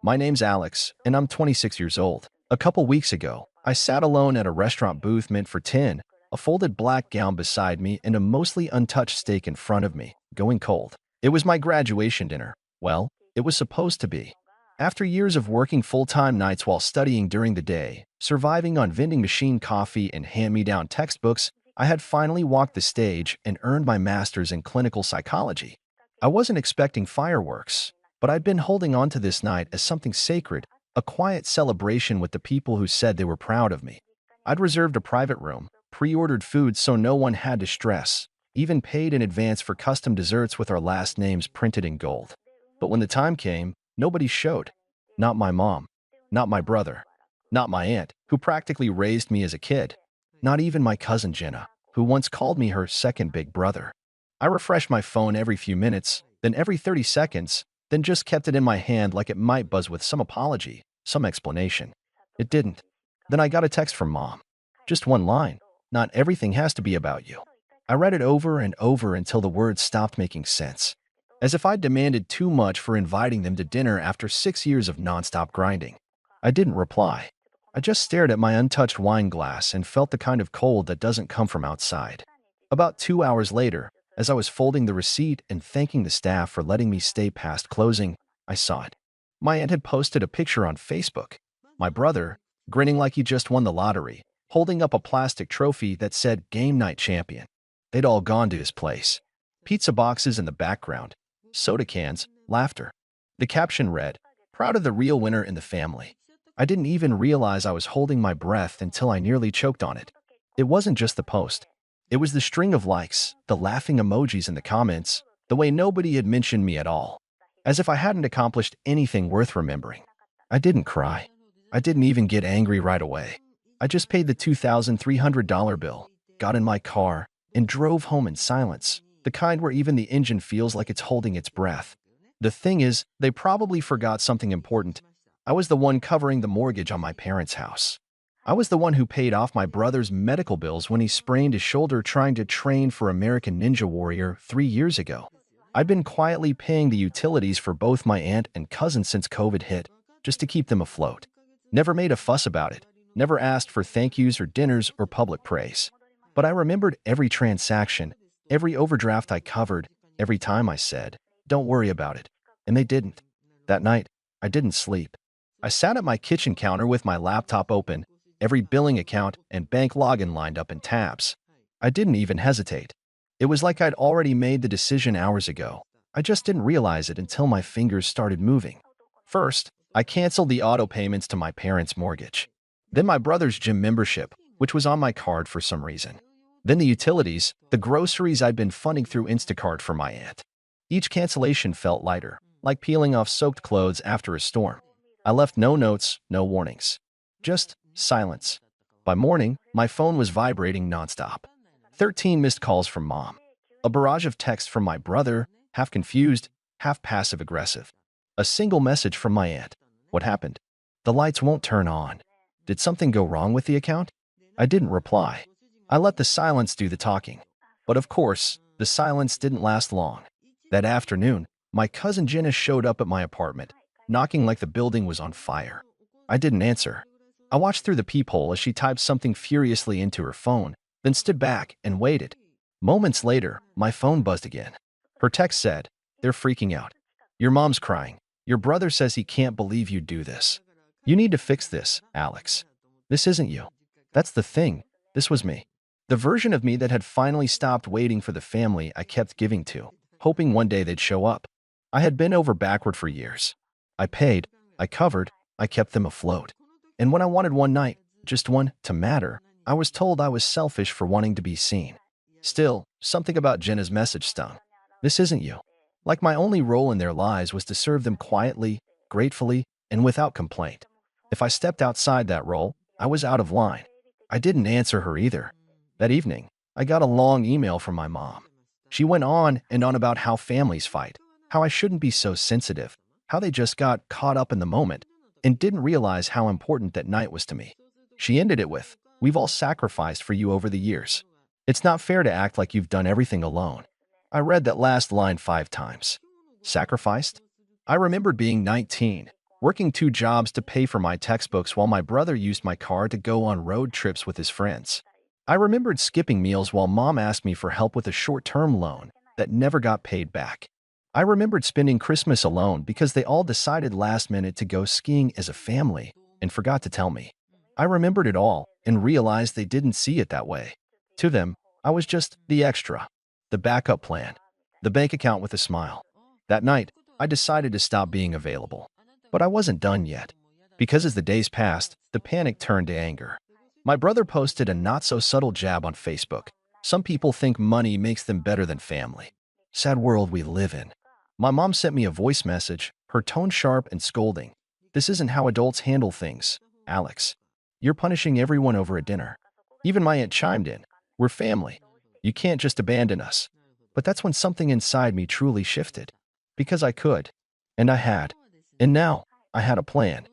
My name's Alex, and I'm 26 years old. A couple weeks ago, I sat alone at a restaurant booth meant for 10, a folded black gown beside me and a mostly untouched steak in front of me, going cold. It was my graduation dinner. Well, it was supposed to be. After years of working full-time nights while studying during the day, surviving on vending machine coffee and hand-me-down textbooks, I had finally walked the stage and earned my master's in clinical psychology. I wasn't expecting fireworks, but I'd been holding on to this night as something sacred, a quiet celebration with the people who said they were proud of me. I'd reserved a private room, pre-ordered food so no one had to stress, even paid in advance for custom desserts with our last names printed in gold. But when the time came, nobody showed. Not my mom, not my brother, not my aunt, who practically raised me as a kid, not even my cousin Jenna, who once called me her second big brother. I refreshed my phone every few minutes, then every 30 seconds, then just kept it in my hand like it might buzz with some apology, some explanation. It didn't. Then I got a text from Mom. Just one line. Not everything has to be about you. I read it over and over until the words stopped making sense. As if I'd demanded too much for inviting them to dinner after 6 years of nonstop grinding. I didn't reply. I just stared at my untouched wine glass and felt the kind of cold that doesn't come from outside. About 2 hours later, as I was folding the receipt and thanking the staff for letting me stay past closing, I saw it. My aunt had posted a picture on Facebook. My brother, grinning like he just won the lottery, holding up a plastic trophy that said Game Night Champion. They'd all gone to his place. Pizza boxes in the background, soda cans, laughter. The caption read, "Proud of the real winner in the family." I didn't even realize I was holding my breath until I nearly choked on it. It wasn't just the post. It was the string of likes, the laughing emojis in the comments, the way nobody had mentioned me at all. As if I hadn't accomplished anything worth remembering. I didn't cry. I didn't even get angry right away. I just paid the $2,300 bill, got in my car, and drove home in silence, the kind where even the engine feels like it's holding its breath. The thing is, they probably forgot something important. I was the one covering the mortgage on my parents' house. I was the one who paid off my brother's medical bills when he sprained his shoulder trying to train for American Ninja Warrior 3 years ago. I'd been quietly paying the utilities for both my aunt and cousin since COVID hit, just to keep them afloat. Never made a fuss about it, never asked for thank yous or dinners or public praise. But I remembered every transaction, every overdraft I covered, every time I said, "Don't worry about it." And they didn't. That night, I didn't sleep. I sat at my kitchen counter with my laptop open, every billing account and bank login lined up in tabs. I didn't even hesitate. It was like I'd already made the decision hours ago. I just didn't realize it until my fingers started moving. First, I canceled the auto payments to my parents' mortgage. Then my brother's gym membership, which was on my card for some reason. Then the utilities, the groceries I'd been funding through Instacart for my aunt. Each cancellation felt lighter, like peeling off soaked clothes after a storm. I left no notes, no warnings. Just silence. By morning, my phone was vibrating nonstop. 13 missed calls from Mom. A barrage of texts from my brother, half confused, half passive-aggressive. A single message from my aunt. What happened? The lights won't turn on. Did something go wrong with the account? I didn't reply. I let the silence do the talking. But of course, the silence didn't last long. That afternoon, my cousin Jenna showed up at my apartment, knocking like the building was on fire. I didn't answer. I watched through the peephole as she typed something furiously into her phone, then stood back and waited. Moments later, my phone buzzed again. Her text said, "They're freaking out. Your mom's crying. Your brother says he can't believe you do this. You need to fix this, Alex. This isn't you." That's the thing. This was me. The version of me that had finally stopped waiting for the family I kept giving to, hoping one day they'd show up. I had been over backward for years. I paid, I covered, I kept them afloat. And when I wanted one night, just one, to matter, I was told I was selfish for wanting to be seen. Still, something about Jenna's message stung. This isn't you. Like my only role in their lives was to serve them quietly, gratefully, and without complaint. If I stepped outside that role, I was out of line. I didn't answer her either. That evening, I got a long email from my mom. She went on and on about how families fight, how I shouldn't be so sensitive, how they just got caught up in the moment, and didn't realize how important that night was to me. She ended it with, "We've all sacrificed for you over the years. It's not fair to act like you've done everything alone." I read that last line 5 times. Sacrificed? I remembered being 19, working 2 jobs to pay for my textbooks while my brother used my car to go on road trips with his friends. I remembered skipping meals while mom asked me for help with a short-term loan that never got paid back. I remembered spending Christmas alone because they all decided last minute to go skiing as a family and forgot to tell me. I remembered it all and realized they didn't see it that way. To them, I was just the extra, the backup plan, the bank account with a smile. That night, I decided to stop being available. But I wasn't done yet, because as the days passed, the panic turned to anger. My brother posted a not-so-subtle jab on Facebook. Some people think money makes them better than family. Sad world we live in. My mom sent me a voice message, her tone sharp and scolding. This isn't how adults handle things, Alex. You're punishing everyone over a dinner. Even my aunt chimed in. We're family. You can't just abandon us. But that's when something inside me truly shifted. Because I could. And I had. And now, I had a plan.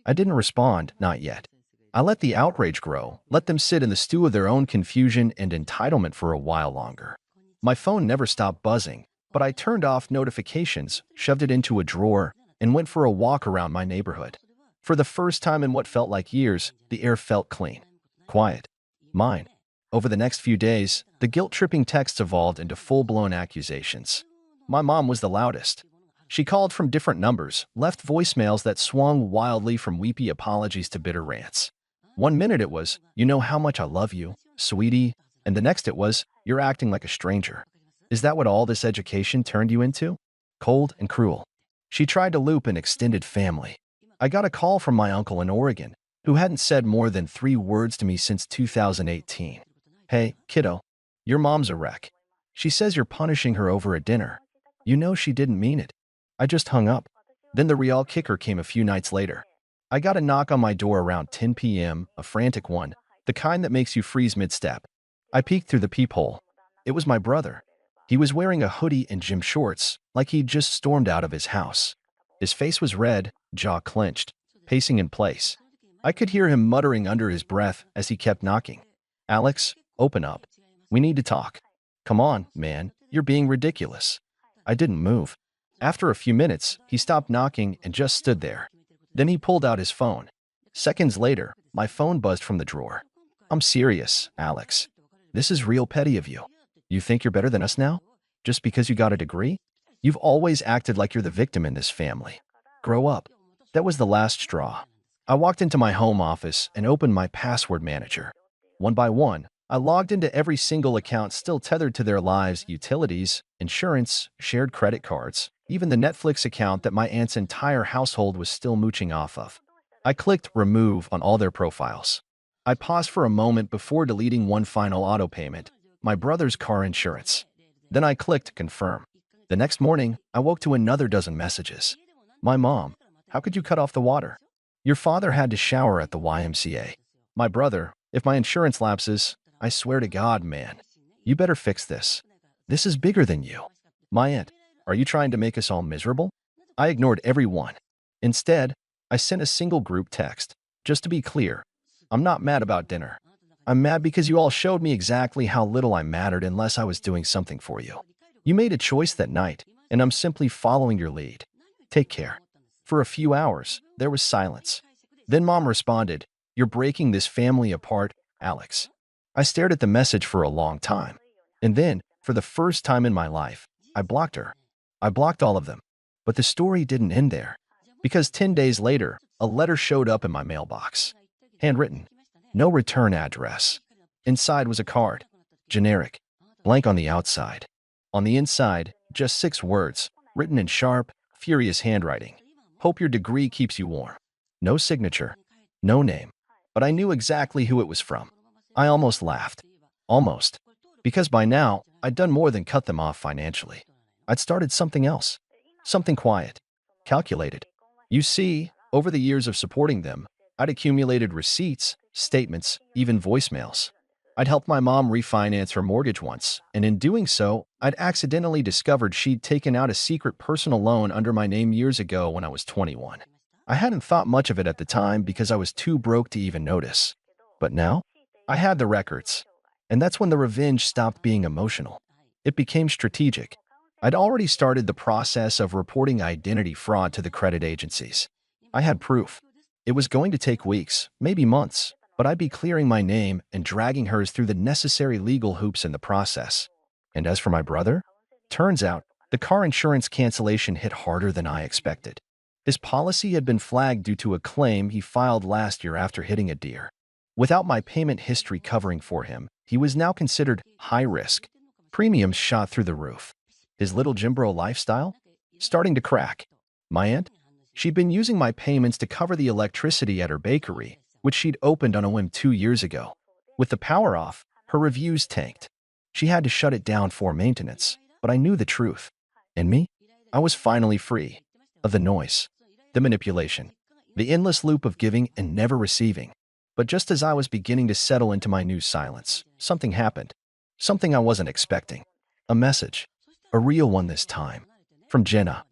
I didn't respond, not yet. I let the outrage grow, let them sit in the stew of their own confusion and entitlement for a while longer. My phone never stopped buzzing, but I turned off notifications, shoved it into a drawer, and went for a walk around my neighborhood. For the first time in what felt like years, the air felt clean. Quiet. Mine. Over the next few days, the guilt-tripping texts evolved into full-blown accusations. My mom was the loudest. She called from different numbers, left voicemails that swung wildly from weepy apologies to bitter rants. One minute it was, you know how much I love you, sweetie, and the next it was, you're acting like a stranger. Is that what all this education turned you into? Cold and cruel. She tried to loop an extended family. I got a call from my uncle in Oregon, who hadn't said more than 3 words to me since 2018. Hey, kiddo, your mom's a wreck. She says you're punishing her over a dinner. You know she didn't mean it. I just hung up. Then the real kicker came a few nights later. I got a knock on my door around 10 p.m., a frantic one, the kind that makes you freeze mid-step. I peeked through the peephole. It was my brother. He was wearing a hoodie and gym shorts, like he'd just stormed out of his house. His face was red, jaw clenched, pacing in place. I could hear him muttering under his breath as he kept knocking. Alex, open up. We need to talk. Come on, man, you're being ridiculous. I didn't move. After a few minutes, he stopped knocking and just stood there. Then he pulled out his phone. Seconds later, my phone buzzed from the drawer. I'm serious, Alex. This is real petty of you. You think you're better than us now? Just because you got a degree? You've always acted like you're the victim in this family. Grow up. That was the last straw. I walked into my home office and opened my password manager. One by one, I logged into every single account still tethered to their lives, utilities, insurance, shared credit cards, even the Netflix account that my aunt's entire household was still mooching off of. I clicked remove on all their profiles. I paused for a moment before deleting one final auto payment, my brother's car insurance. Then I clicked confirm. The next morning, I woke to another dozen messages. My mom, how could you cut off the water? Your father had to shower at the YMCA. My brother, if my insurance lapses, I swear to God, man, you better fix this. This is bigger than you. My aunt, are you trying to make us all miserable? I ignored everyone. Instead, I sent a single group text. Just to be clear, I'm not mad about dinner. I'm mad because you all showed me exactly how little I mattered unless I was doing something for you. You made a choice that night, and I'm simply following your lead. Take care. For a few hours, there was silence. Then Mom responded, you're breaking this family apart, Alex. I stared at the message for a long time. And then, for the first time in my life, I blocked her. I blocked all of them. But the story didn't end there. Because 10 days later, a letter showed up in my mailbox. Handwritten. No return address. Inside was a card. Generic. Blank on the outside. On the inside, just 6 words, written in sharp, furious handwriting. Hope your degree keeps you warm. No signature. No name. But I knew exactly who it was from. I almost laughed. Almost. Because by now, I'd done more than cut them off financially. I'd started something else. Something quiet. Calculated. You see, over the years of supporting them, I'd accumulated receipts, statements, even voicemails. I'd helped my mom refinance her mortgage once, and in doing so, I'd accidentally discovered she'd taken out a secret personal loan under my name years ago when I was 21. I hadn't thought much of it at the time because I was too broke to even notice. But now, I had the records. And that's when the revenge stopped being emotional. It became strategic. I'd already started the process of reporting identity fraud to the credit agencies. I had proof. It was going to take weeks, maybe months, but I'd be clearing my name and dragging hers through the necessary legal hoops in the process. And as for my brother, turns out the car insurance cancellation hit harder than I expected. His policy had been flagged due to a claim he filed last year after hitting a deer. Without my payment history covering for him, he was now considered high risk. Premiums shot through the roof. His little Jimbro lifestyle? Starting to crack. My aunt? She'd been using my payments to cover the electricity at her bakery, which she'd opened on a whim 2 years ago. With the power off, her reviews tanked. She had to shut it down for maintenance, but I knew the truth. And me? I was finally free of the noise, the manipulation, the endless loop of giving and never receiving. But just as I was beginning to settle into my new silence, something happened. Something I wasn't expecting. A message. A real one this time. From Jenna.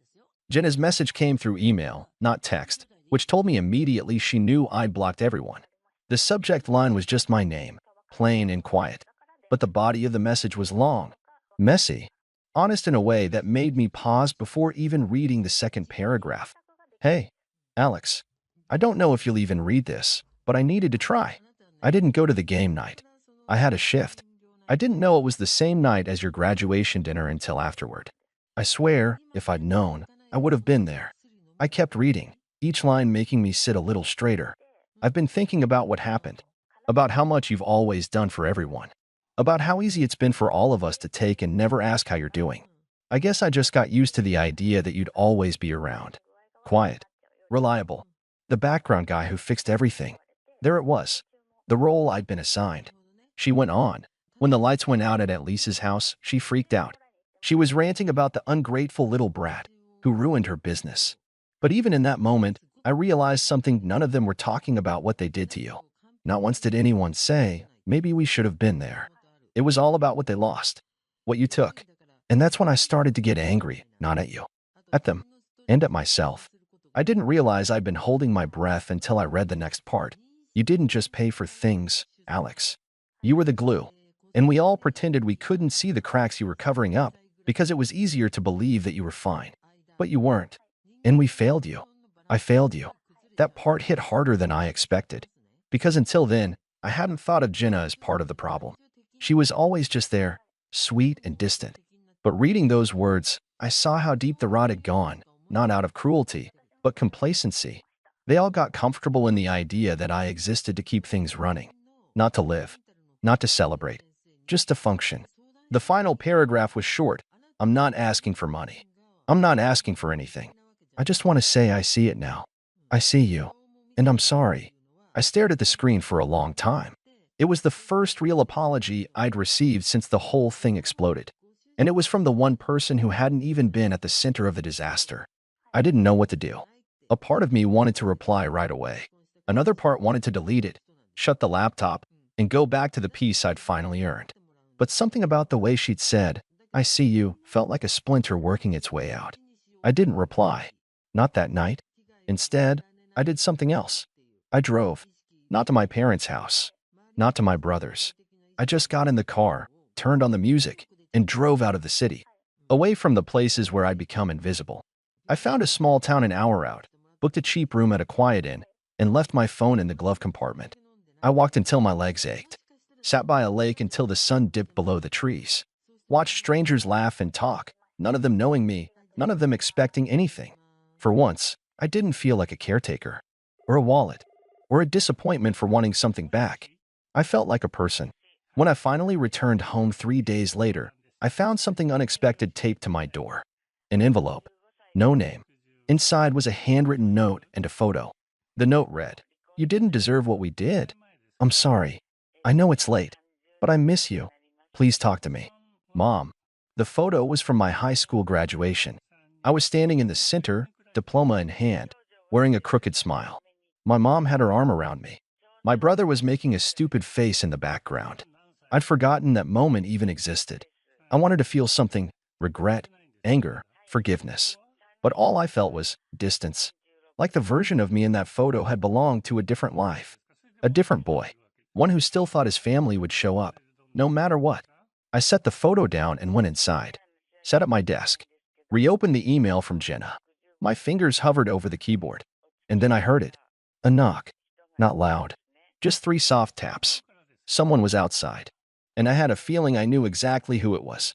Jenna's message came through email, not text, which told me immediately she knew I'd blocked everyone. The subject line was just my name, plain and quiet. But the body of the message was long, messy, honest in a way that made me pause before even reading the second paragraph. Hey, Alex, I don't know if you'll even read this, but I needed to try. I didn't go to the game night. I had a shift. I didn't know it was the same night as your graduation dinner until afterward. I swear, if I'd known, I would have been there. I kept reading, each line making me sit a little straighter. I've been thinking about what happened, about how much you've always done for everyone, about how easy it's been for all of us to take and never ask how you're doing. I guess I just got used to the idea that you'd always be around. Quiet, reliable, the background guy who fixed everything. There it was, the role I'd been assigned. She went on. When the lights went out at Lisa's house, she freaked out. She was ranting about the ungrateful little brat who ruined her business. But even in that moment, I realized something. None of them were talking about what they did to you. Not once did anyone say, maybe we should have been there. It was all about what they lost, what you took. And that's when I started to get angry, not at you, at them, and at myself. I didn't realize I'd been holding my breath until I read the next part. You didn't just pay for things, Alex. You were the glue. And we all pretended we couldn't see the cracks you were covering up because it was easier to believe that you were fine. But you weren't. And we failed you. I failed you. That part hit harder than I expected. Because until then, I hadn't thought of Jenna as part of the problem. She was always just there, sweet and distant. But reading those words, I saw how deep the rot had gone, not out of cruelty, but complacency. They all got comfortable in the idea that I existed to keep things running. Not to live. Not to celebrate. Just to function. The final paragraph was short. I'm not asking for money. I'm not asking for anything. I just want to say I see it now. I see you. And I'm sorry. I stared at the screen for a long time. It was the first real apology I'd received since the whole thing exploded. And it was from the one person who hadn't even been at the center of the disaster. I didn't know what to do. A part of me wanted to reply right away. Another part wanted to delete it, shut the laptop, and go back to the peace I'd finally earned. But something about the way she'd said, I see you, felt like a splinter working its way out. I didn't reply. Not that night. Instead, I did something else. I drove. Not to my parents' house. Not to my brother's. I just got in the car, turned on the music, and drove out of the city. Away from the places where I'd become invisible. I found a small town an hour out, booked a cheap room at a quiet inn, and left my phone in the glove compartment. I walked until my legs ached. Sat by a lake until the sun dipped below the trees. Watched strangers laugh and talk, none of them knowing me, none of them expecting anything. For once, I didn't feel like a caretaker, or a wallet, or a disappointment for wanting something back. I felt like a person. When I finally returned home 3 days later, I found something unexpected taped to my door. An envelope. No name. Inside was a handwritten note and a photo. The note read, "You didn't deserve what we did. I'm sorry. I know it's late, but I miss you. Please talk to me. Mom." The photo was from my high school graduation. I was standing in the center, diploma in hand, wearing a crooked smile. My mom had her arm around me. My brother was making a stupid face in the background. I'd forgotten that moment even existed. I wanted to feel something, regret, anger, forgiveness. But all I felt was distance. Like the version of me in that photo had belonged to a different life. A different boy. One who still thought his family would show up, no matter what. I set the photo down and went inside. Sat at my desk. Reopened the email from Jenna. My fingers hovered over the keyboard. And then I heard it. A knock. Not loud. Just 3 soft taps. Someone was outside. And I had a feeling I knew exactly who it was.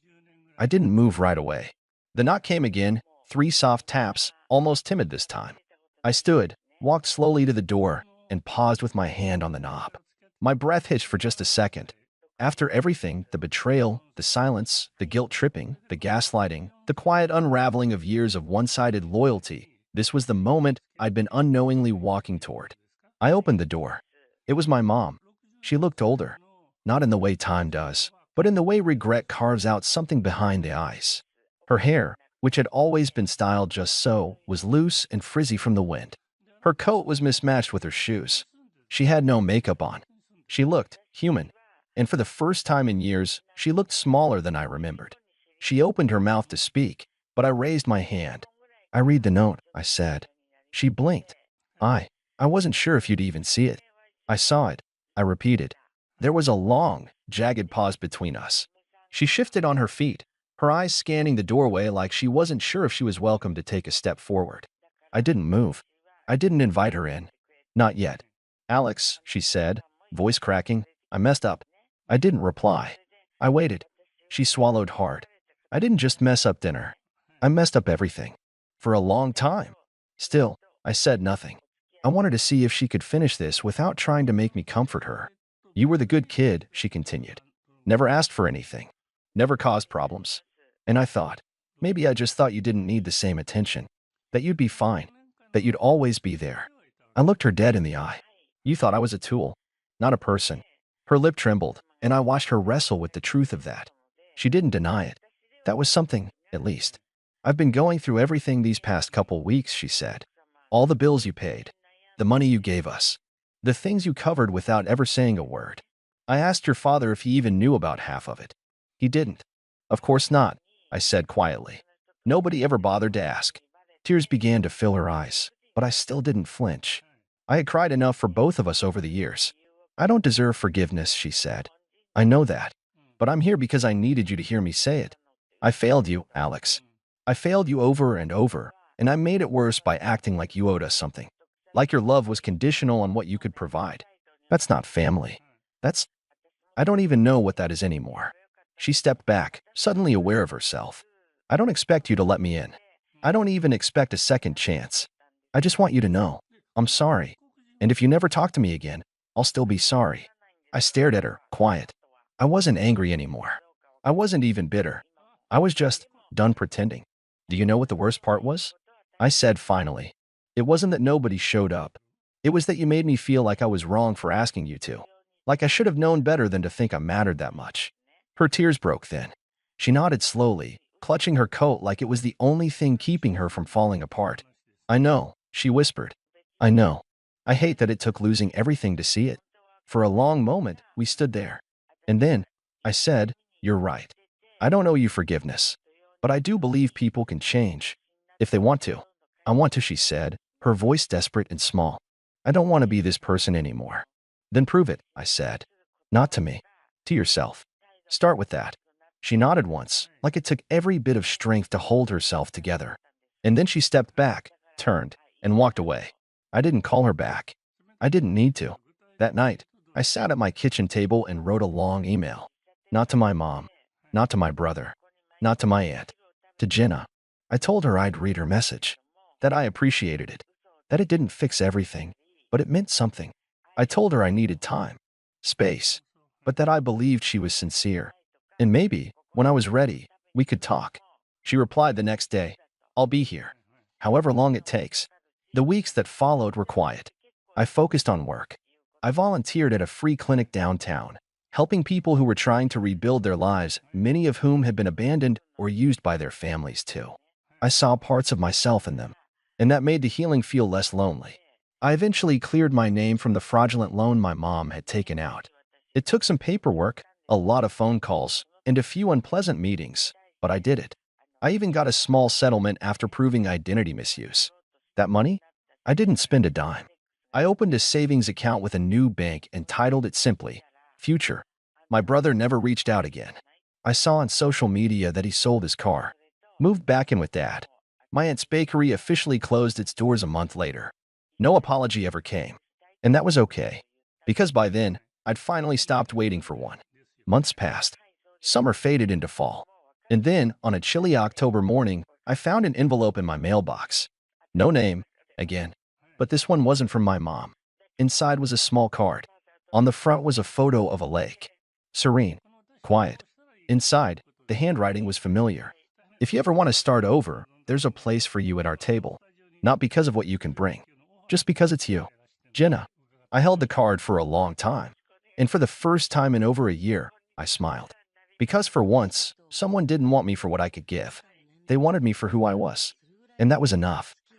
I didn't move right away. The knock came again, 3 soft taps, almost timid this time. I stood, walked slowly to the door, and paused with my hand on the knob. My breath hitched for just a second. After everything, the betrayal, the silence, the guilt-tripping, the gaslighting, the quiet unraveling of years of one-sided loyalty, this was the moment I'd been unknowingly walking toward. I opened the door. It was my mom. She looked older. Not in the way time does, but in the way regret carves out something behind the eyes. Her hair, which had always been styled just so, was loose and frizzy from the wind. Her coat was mismatched with her shoes. She had no makeup on. She looked human. And for the first time in years, she looked smaller than I remembered. She opened her mouth to speak, but I raised my hand. "I read the note," I said. She blinked. I wasn't sure if you'd even see it." "I saw it," I repeated. There was a long, jagged pause between us. She shifted on her feet, her eyes scanning the doorway like she wasn't sure if she was welcome to take a step forward. I didn't move. I didn't invite her in. "Not yet." "Alex," she said, voice cracking, "I messed up." I didn't reply. I waited. She swallowed hard. "I didn't just mess up dinner. I messed up everything. For a long time." Still, I said nothing. I wanted to see if she could finish this without trying to make me comfort her. "You were the good kid," she continued. "Never asked for anything. Never caused problems. And I thought, maybe I just thought you didn't need the same attention. That you'd be fine. That you'd always be there." I looked her dead in the eye. "You thought I was a tool, not a person." Her lip trembled, and I watched her wrestle with the truth of that. She didn't deny it. "That was something, at least. I've been going through everything these past couple weeks," she said. "All the bills you paid, the money you gave us, the things you covered without ever saying a word. I asked your father if he even knew about half of it. He didn't." "Of course not," I said quietly. Nobody ever bothered to ask. Tears began to fill her eyes, but I still didn't flinch. I had cried enough for both of us over the years. "I don't deserve forgiveness," she said. "I know that. But I'm here because I needed you to hear me say it. I failed you, Alex. I failed you over and over, and I made it worse by acting like you owed us something. Like your love was conditional on what you could provide. That's not family. That's... I don't even know what that is anymore." She stepped back, suddenly aware of herself. "I don't expect you to let me in. I don't even expect a second chance. I just want you to know. I'm sorry. And if you never talk to me again, I'll still be sorry." I stared at her, quiet. I wasn't angry anymore. I wasn't even bitter. I was just done pretending. "Do you know what the worst part was?" I said finally. "It wasn't that nobody showed up. It was that you made me feel like I was wrong for asking you to. Like I should have known better than to think I mattered that much." Her tears broke then. She nodded slowly, clutching her coat like it was the only thing keeping her from falling apart. "I know," she whispered. "I know. I hate that it took losing everything to see it." For a long moment, we stood there. And then, I said, "You're right. I don't owe you forgiveness. But I do believe people can change. If they want to." "I want to," she said, her voice desperate and small. "I don't want to be this person anymore." "Then prove it," I said. "Not to me. To yourself. Start with that." She nodded once, like it took every bit of strength to hold herself together. And then she stepped back, turned, and walked away. I didn't call her back. I didn't need to. That night, I sat at my kitchen table and wrote a long email. Not to my mom. Not to my brother. Not to my aunt. To Jenna. I told her I'd read her message. That I appreciated it. That it didn't fix everything, but it meant something. I told her I needed time. Space. But that I believed she was sincere. And maybe, when I was ready, we could talk. She replied the next day, "I'll be here. However long it takes." The weeks that followed were quiet. I focused on work. I volunteered at a free clinic downtown, helping people who were trying to rebuild their lives, many of whom had been abandoned or used by their families too. I saw parts of myself in them, and that made the healing feel less lonely. I eventually cleared my name from the fraudulent loan my mom had taken out. It took some paperwork, a lot of phone calls, and a few unpleasant meetings, but I did it. I even got a small settlement after proving identity misuse. That money? I didn't spend a dime. I opened a savings account with a new bank and titled it simply, Future. My brother never reached out again. I saw on social media that he sold his car, moved back in with Dad. My aunt's bakery officially closed its doors a month later. No apology ever came. And that was okay, because by then, I'd finally stopped waiting for one. Months passed. Summer faded into fall. And then, on a chilly October morning, I found an envelope in my mailbox. No name, again. But this one wasn't from my mom. Inside was a small card. On the front was a photo of a lake. Serene. Quiet. Inside, the handwriting was familiar. If you ever want to start over, there's a place for you at our table. Not because of what you can bring, just because it's you. Jenna. I held the card for a long time. And for the first time in over a year, I smiled. Because for once, someone didn't want me for what I could give. They wanted me for who I was. And that was enough.